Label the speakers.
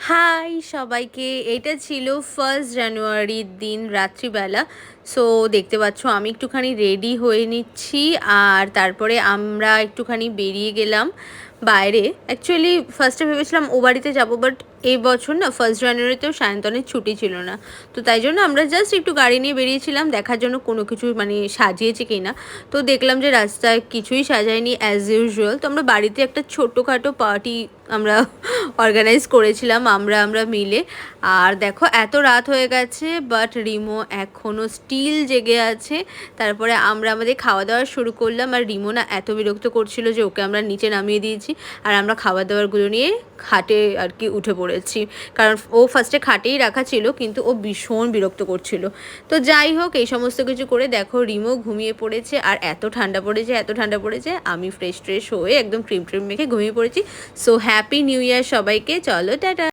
Speaker 1: High সবাইকে। এটা ছিল 1 জানুয়ারির দিন রাত্রিবেলা। সো দেখতে পাচ্ছ আমি একটুখানি রেডি হয়ে নিচ্ছি, আর তারপরে আমরা একটুখানি বেরিয়ে গেলাম বাইরে। অ্যাকচুয়ালি ফার্স্টে ভেবেছিলাম ও বাড়িতে যাবো, বাট এই বছর না 1 জানুয়ারিতেও সায়ন্তনের ছুটি ছিল না। তো তাই জন্য আমরা জাস্ট একটু গাড়ি নিয়ে বেরিয়েছিলাম দেখার জন্য কোনো কিছু মানে সাজিয়েছে কি না। তো দেখলাম যে রাস্তায় কিছুই সাজায়নি অ্যাজ ইউজুয়াল। তো আমরা বাড়িতে একটা ছোটোখাটো পার্টি আমরা অর্গানাইজ করেছিলাম আমরা মিলে। আর দেখো এত রাত হয়ে গেছে, বাট রিমো এখনও স্টিল জেগে আছে। তারপরে আমরা আমাদের খাওয়া দাওয়া শুরু করলাম, আর রিমো না এত বিরক্ত করছিল যে ওকে আমরা নিচে নামিয়ে দিয়েছি, আর আমরা খাবার দাবারগুলো নিয়ে খাটে আর কি উঠে পড়েছি। কারণ ও ফার্স্টে খাটেই রাখা ছিল, কিন্তু ও ভীষণ বিরক্ত করছিল। তো যাই হোক, এই সমস্ত কিছু করে দেখো রিমো ঘুমিয়ে পড়েছে, আর এত ঠান্ডা পড়েছে আমি ফ্রেশ হয়ে একদম ক্রিম মেখে ঘুমিয়ে পড়েছি। সো হ্যাপি নিউ ইয়ার সবাইকে, চলো টাটা।